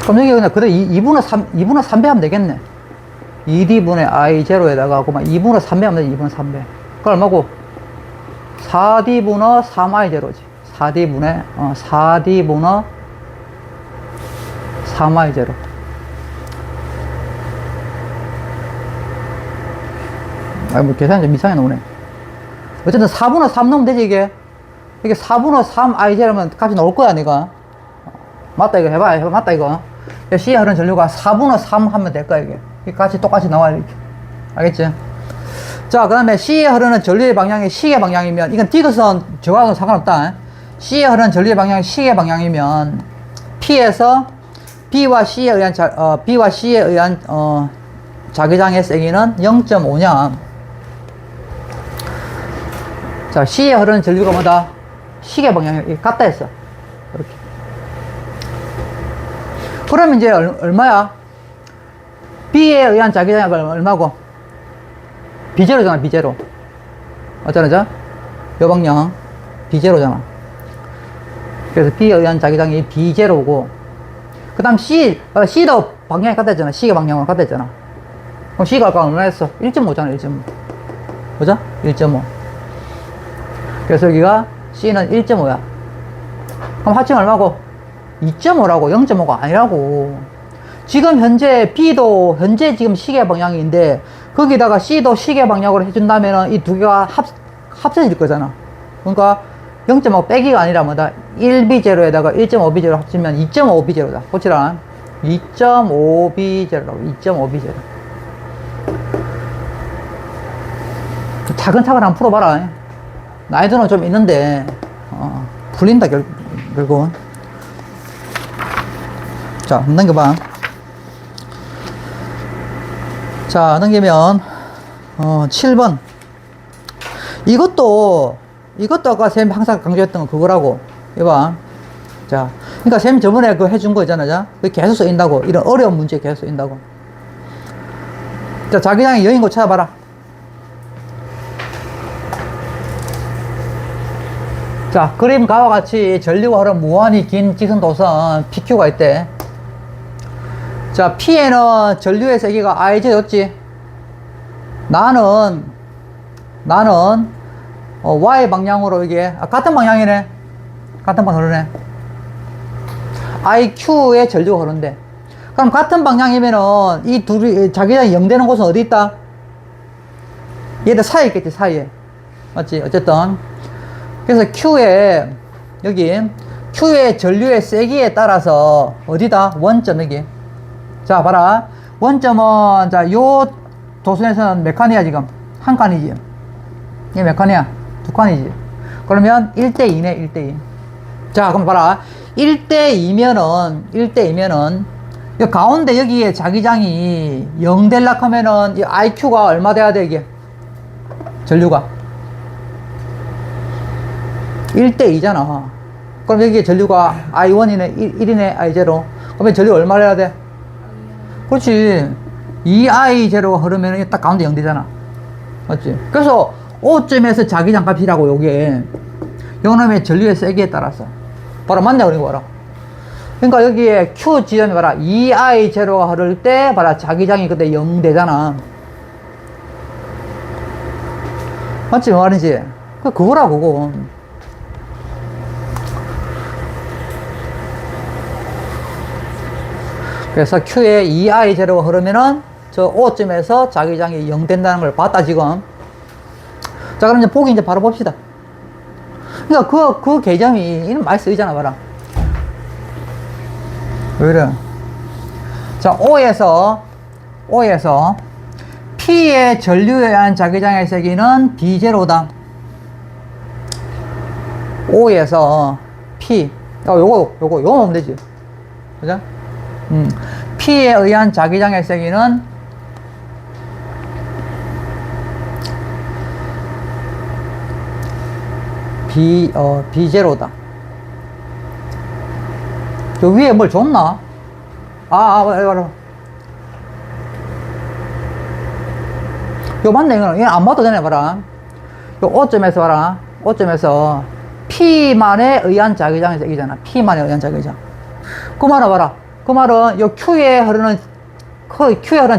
[SPEAKER 1] 그럼 여기 그냥 그대로 2분의 3배 하면 되겠네. 2D분의 I0에다가 그만 2분의 3배 하면 되지, 2분의 3배. 그럼 얼마고? 4D분의 3I0지. 4D분의 3I0. 뭐 계산이 좀 이상하게 나오네. 어쨌든 4분의 3 넣으면 되지, 이게. 이게 4분의 3I0면 값이 나올 거야, 내가. 맞다, 이거 해봐. 맞다, 이거. C에 흐르는 전류가 4분의 3 하면 될 거야, 이게. 같이 똑같이 나와, 이렇게. 알겠지? 자, 그 다음에 C에 흐르는 전류의 방향이 시계 방향이면, 이건 디귿은 저하고는 상관없다. C에 흐르는 전류의 방향이 시계 방향이면, P에서 B와 C에 의한 B와 C에 의한 자기장의 세기는 0.5냐. 자, C에 흐르는 전류가 뭐다? 시계 방향이 같다 했어. 이렇게. 그러면 이제 얼마야? B에 의한 자기장이 얼마고? B제로잖아, B제로. 어쩌나, 요 방향, B제로잖아. 그래서 B에 의한 자기장이 B제로고, 그 다음 C도 방향이 같다 했잖아. 시계 방향으로 같다 했잖아. 그럼 C가 아까 얼마 했어? 1.5잖아, 1.5. 보자? 1.5. 그래서 여기가 C는 1.5야. 그럼 합치면 얼마고? 2.5라고, 0.5가 아니라고. 지금 현재 B도 현재 지금 시계 방향인데, 거기다가 C도 시계 방향으로 해준다면은 이 두 개가 합쳐질 거잖아. 그러니까 0.5 빼기가 아니라 뭐다? 1B제로에다가 1.5B제로 합치면 2.5B제로다. 고치라. 2.5B제로라고. 2.5B제로. 차근차근 한번 풀어봐라. 나이도는 좀 있는데, 풀린다, 결국은. 자, 넘겨봐. 자, 넘기면, 7번. 이것도 아까 쌤 항상 강조했던 거 그거라고. 이봐. 자, 그러니까 쌤 저번에 그거 해준 거 있잖아. 자, 그게 계속 쓰인다고. 이런 어려운 문제 계속 쓰인다고. 자, 자기장의 여인고 찾아봐라. 자, 그림과 같이 전류가 흐르는 무한히 긴 직선도선 PQ가 있대. 자, P에는 전류의 세기가 IJ였지. 나는 Y 방향으로 이게 같은 방향이네. 같은 방향 흐르네. IQ의 전류가 흐른대. 그럼 같은 방향이면은 이 둘이 자기장이 0 되는 곳은 어디 있다? 얘들 사이에 있겠지, 사이에. 맞지? 어쨌든 그래서 Q의 전류의 세기에 따라서 어디다? 원점 여기. 자, 봐라. 원점은 자, 요 도선에서는 몇 칸이야 지금? 한 칸이지. 이게 몇 칸이야? 두 칸이지. 그러면 1대2네, 1대2. 자, 그럼 봐라. 1대2면은 이 가운데 여기에 자기장이 0 되려고 하면은 이 IQ가 얼마 돼야 돼, 이게? 전류가. 1대2잖아. 그럼 여기에 전류가 I1이네, 1이네, I0. 그러면 전류 얼마 해야 돼? 그렇지. 2I0가 흐르면 딱 가운데 0 되잖아. 맞지? 그래서 O점에서 자기장 값이라고, 요게. 요놈의 전류의 세기에 따라서. 봐라, 맞냐, 그런 거 봐라. 그러니까 여기에 Q 지점이 봐라. 2I0가 흐를 때, 봐라, 자기장이 그때 0 되잖아. 맞지? 뭐 말인지? 그거라고, 그거. 그래서 Q에 2I0가 흐르면은 저 O점에서 자기장이 0 된다는 걸 봤다, 지금. 자, 그럼 이제 보기 이제 바로 봅시다. 그러니까 그 개념이 이런 많이 쓰이잖아, 봐라. 왜 이래? 자, O에서 P의 전류에 의한 자기장의 세기는 B0다. O에서 P. 요거 하면 되지. 그죠? P에 의한 자기장의 세기는 B0다. 저 위에 뭘 줬나? 봐라. 요 맞네, 이거는. 얘는 안 봐도 되네, 봐라. 요 O점에서 봐라. O점에서 P만에 의한 자기장의 세기잖아. P만에 의한 자기장. 그 말은 봐라. 그 말은 요 Q에 흐르는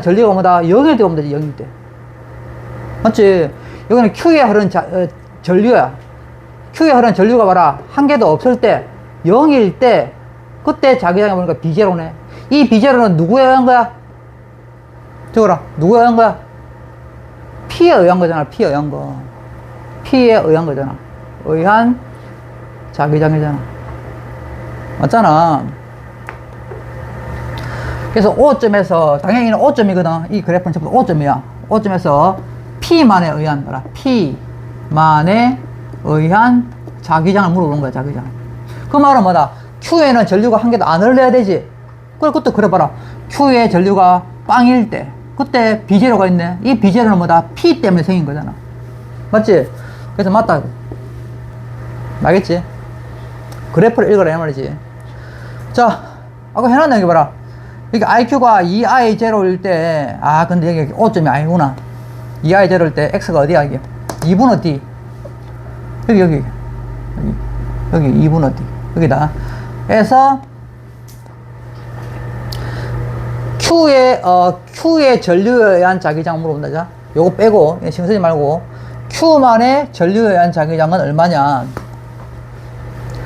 [SPEAKER 1] 전류가 뭐다? 0일 때 오면 되지, 0일 때. 맞지? 여기는 Q에 흐르는 전류야. Q에 흐르는 전류가 봐라. 한 개도 없을 때, 0일 때, 그때 자기장이 보니까 B0네. 이 B0는 누구에 의한 거야? 적어라. 누구에 의한 거야? P에 의한 거잖아. P에 의한 거. P에 의한 거잖아. 의한 자기장이잖아. 맞잖아. 그래서 O점에서, 당연히 5점이거든. 이 그래프는 전부 5점이야. 5점에서 P만에 의한 거라. P만에 의한 자기장을 물어보는 거야, 자기장. 그 말은 뭐다? Q에는 전류가 한 개도 안 흘러야 되지. 그래, 그때 그래 봐라. Q의 전류가 빵일 때, 그때 B0가 있네. 이 B0는 뭐다? P 때문에 생긴 거잖아. 맞지? 그래서 맞다. 알겠지? 그래프를 읽어라, 이 말이지. 자, 아까 해놨네, 여기 봐라. 여기 IQ가 2I0일 때, 아, 근데 여기 5점이 아니구나. 2I0일 때 X가 어디야, 이게? 2분의 D. 여기 2분의 D. 여기다. 해서, Q의 전류에 의한 자기장 물어본다, 자. 요거 빼고, 신경 쓰지 말고, Q만의 전류에 의한 자기장은 얼마냐.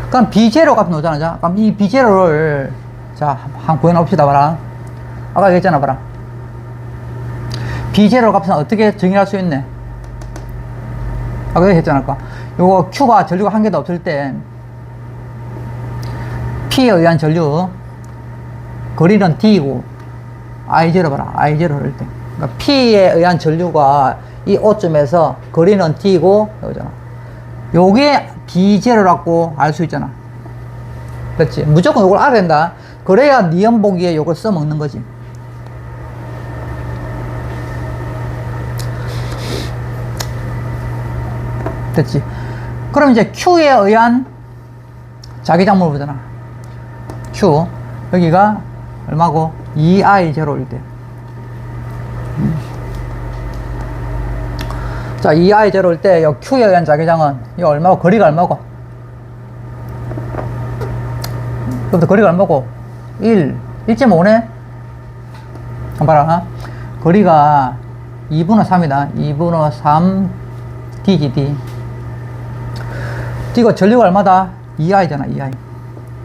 [SPEAKER 1] 그럼 B0 값 나오잖아, 자. 그럼 이 B0를, 자, 한번 구해놓읍시다, 봐라. 아까 얘기했잖아, 봐라. B0 값은 어떻게 정의할 수 있네? 아까 얘기했잖아, 아까. 요거 Q가 전류가 한 개도 없을 때, P에 의한 전류, 거리는 D이고, I0 봐라. I0를 때. 그러니까 P에 의한 전류가 이 O점에서 거리는 D고, 여기잖아. 요게 B0라고 알 수 있잖아. 그렇지? 무조건 요걸 알아야 된다. 그래야 니은 보기에 요걸 써먹는 거지. 됐지? 그럼 이제 Q에 의한 자기장 물어보잖아. Q. 여기가 얼마고? 2I0일 때. 자, 2I0일 때, 요 Q에 의한 자기장은, 이거 얼마고? 거리가 얼마고? 그럼 거리가 얼마고? 1.5네? 한번 봐라. 거리가 2분의 3이다. 2분의 3 D지, D. D가 전류가 얼마다? 2I잖아,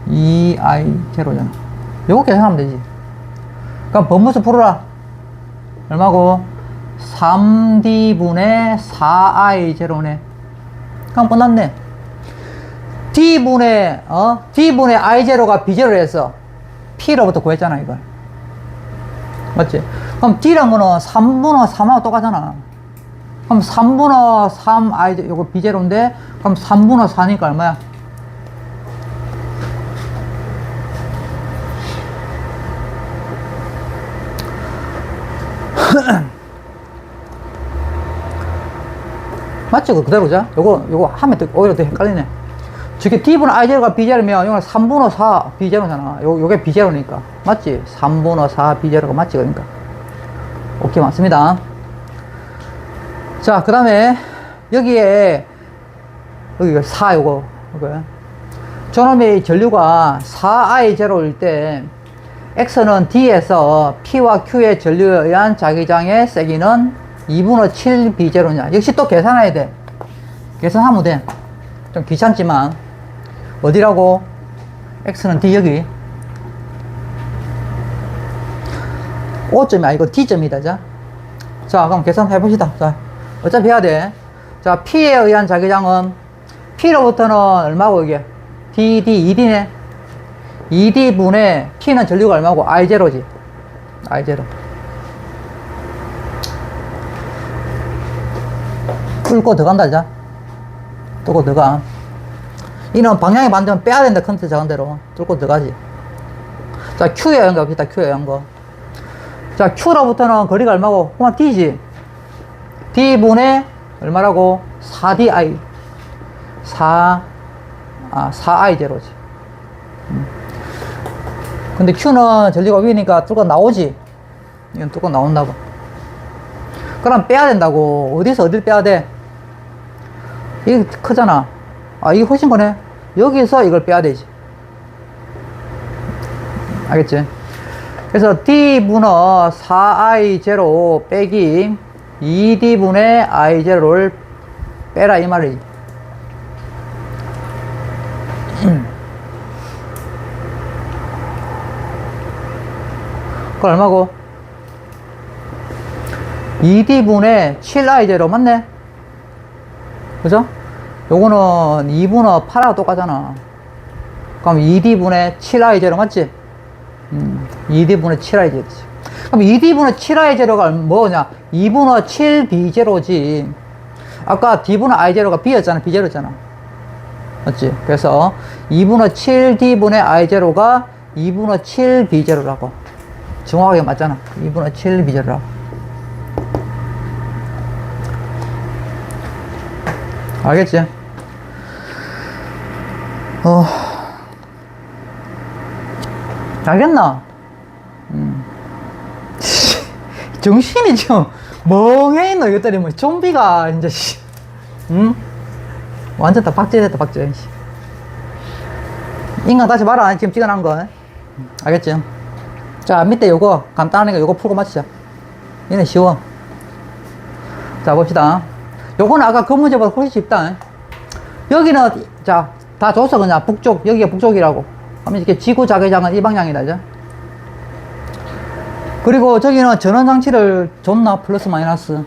[SPEAKER 1] 2I0잖아. 요거 계산하면 되지. 그럼 번분수 풀어라. 얼마고? 3D분의 4I0네. 그럼 끝났네. D분의 I0가 B0를 해서 P로부터 구했잖아, 이걸. 맞지? 그럼 D란 거는 3분의 3하고 똑같잖아. 그럼 3분의 3 I0, 요거 B0인데, 그럼 3분의 4니까 얼마야? 맞지? 그대로자? 요거 하면 오히려 더 헷갈리네. 저게 D분의 I0가 B0면, 이거는 3분의 4 B0잖아. 요게 B0니까. 맞지? 3분의 4 B0가 맞지? 그러니까. 오케이, 맞습니다. 자, 그 다음에, 여기가 4, 요거. 저놈의 전류가 4I0일 때, X는 D에서 P와 Q의 전류에 의한 자기장의 세기는 2분의 7 B0냐. 역시 또 계산해야 돼. 계산하면 돼. 좀 귀찮지만. 어디라고? X는 D 여기. O점이 아니고 D점이다. 자, 그럼 계산해봅시다. 자, 어차피 해야 돼. 자, P에 의한 자기장은 P로부터는 얼마고 이게? DD, 2D네. 2D분의 P는 전류가 얼마고? I0지. I0. 뚫고 들어간다, 자. 뚫고 들어가. 이는 방향이 반대면 빼야 된다, 컨트 작은 대로. 뚫고 들어가지. 자, Q에 의한 거 봅시다, Q에 의한 거. 자, Q로부터는 거리가 얼마고? 그만 D지. D분의 얼마라고? 4DI. 4I0지. 근데 Q는 전류가 위니까 뚫고 나오지. 이건 뚫고 나온다고. 그럼 빼야 된다고. 어디서 어딜 빼야 돼? 이게 크잖아. 아, 이게 훨씬 거네. 여기서 이걸 빼야 되지. 알겠지? 그래서 D분의 4I0 빼기 2D분의 I0를 빼라, 이 말이지. 그거 얼마고? 2D분의 7I0 맞네? 그죠? 요거는 2분의 8하고 똑같잖아. 그럼 2D분의 7I0 맞지? 2D분의 7I0지. 그럼 2D분의 7I0가 뭐냐? 2분의 7B0지. 아까 D분의 I0가 B였잖아. B0였잖아. 맞지? 그래서 2분의 7D분의 I0가 2분의 7 B0라고. 정확하게 맞잖아. 2분의 7 B0라고. 알겠지? 알겠나? 정신이 좀 멍해 있노, 이것들이 뭐, 좀비가, 이제, 응? 완전 다 박제됐다, 박제. 인강 다시 봐라, 지금 찍어놓은 거. 알겠지? 자, 밑에 요거, 간단하니까 요거 풀고 마치자. 얘네 쉬워. 자, 봅시다. 요거는 아까 그 문제보다 훨씬 쉽다. 여기는, 자, 다 줬어, 그냥. 북쪽, 여기가 북쪽이라고. 그러면 이렇게 지구 자기장은 이 방향이다, 죠 그리고 저기는 전원장치를 줬나? 플러스 마이너스.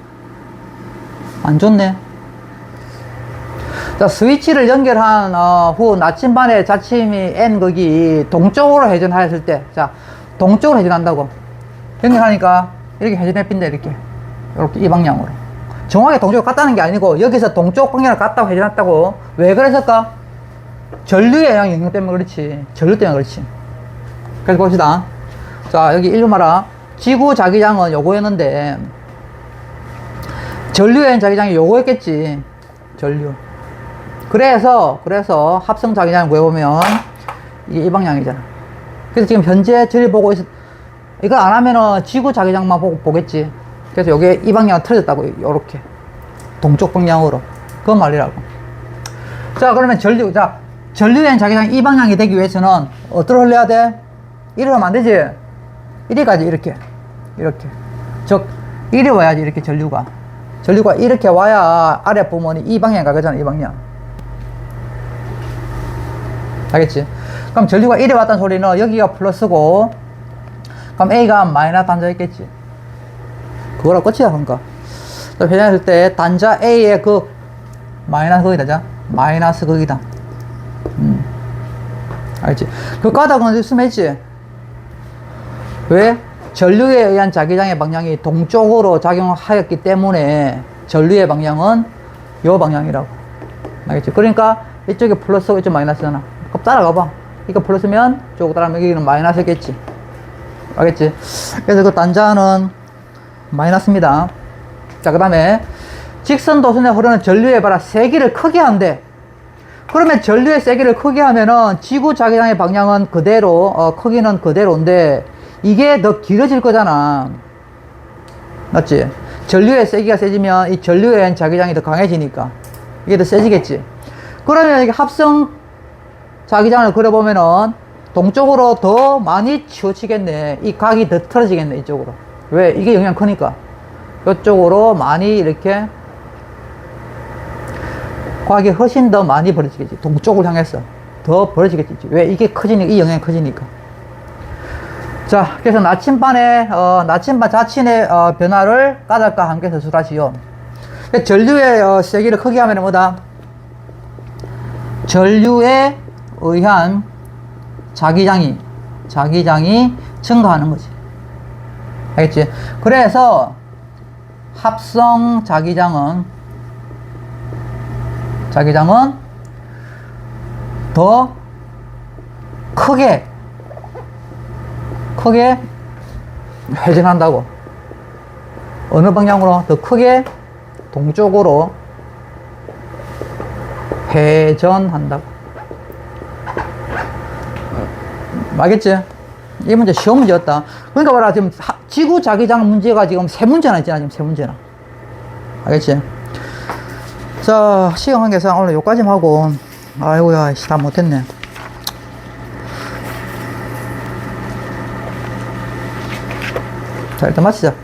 [SPEAKER 1] 안 줬네. 자, 스위치를 연결한 후 나침반의 자침이 N 극이 동쪽으로 회전하였을 때, 자, 동쪽으로 회전한다고. 연결하니까 이렇게 회전해 빈다, 이렇게. 이렇게 이 방향으로. 정확하게 동쪽으로 갔다는 게 아니고, 여기서 동쪽 방향으로 갔다고 회전했다고. 왜 그랬을까? 전류의 영향 때문에 그렇지. 전류 때문에 그렇지. 그래서 봅시다. 자, 여기 일로 말아. 지구 자기장은 요거였는데, 전류의 자기장이 요거였겠지. 전류. 그래서 합성 자기장을 구해보면, 이게 이 방향이잖아. 그래서 지금 현재 저리 보고 이거 안 하면은 지구 자기장만 보겠지. 그래서 요게 이 방향은 틀어졌다고, 요렇게. 동쪽 방향으로. 그건 말이라고. 자, 그러면 전류의 자기장이 이 방향이 되기 위해서는 어디로 흘려야 돼? 이리 하면 안 되지? 이리 가지, 이렇게. 즉, 이리 와야지, 이렇게 전류가 이렇게 와야 아래 부분이 이 방향에 가잖아, 이 방향. 알겠지? 그럼 전류가 이리 왔다는 소리는 여기가 플러스고, 그럼 A가 마이너스 단자 있겠지. 그거랑 끝이야, 그러니까. 회전했을 때 단자 A의 그 마이너스 거기다, 마이너스 거기다. 알겠지? 그 까닭은 있으면 했지. 왜? 전류에 의한 자기장의 방향이 동쪽으로 작용하였기 때문에 전류의 방향은 요 방향이라고. 알겠지? 그러니까 이쪽에 플러스고 이쪽 마이너스잖아. 그럼 따라가봐. 이거 플러스면 쭉 따라가면 여기는 마이너스겠지. 알겠지? 그래서 그 단자는 마이너스입니다. 자, 그 다음에 직선 도선에 흐르는 전류의 봐라, 세기를 크게 한대. 그러면 전류의 세기를 크게 하면은 지구 자기장의 방향은 그대로, 크기는 그대로인데, 이게 더 길어질 거잖아. 맞지? 전류의 세기가 세지면 이 전류의 자기장이 더 강해지니까 이게 더 세지겠지. 그러면 이게 합성 자기장을 그려보면은 동쪽으로 더 많이 치우치겠네. 이 각이 더 틀어지겠네, 이쪽으로. 왜? 이게 영향 크니까. 이쪽으로 많이 이렇게 각이 훨씬 더 많이 벌어지겠지. 동쪽을 향해서 더 벌어지겠지. 왜? 이게 커지니까, 이 영향이 커지니까. 자, 그래서 나침반 자친의 변화를 까닭과 함께 서술하시오. 전류의 세기를 크게 하면 뭐다? 전류에 의한 자기장이 증가하는 거지. 알겠지? 그래서 합성 자기장은 더 크게 회전한다고. 어느 방향으로? 더 크게 동쪽으로 회전한다고. 알겠지? 이 문제 시험 문제였다. 그러니까 봐라, 지금 지구 자기장 문제가 지금 3문제나 있잖아. 지금 3문제나. 알겠지? 자, 시험 관계상 오늘 여기까지만 하고, 아이고야, 다 못했네. 자, 일단 마치자.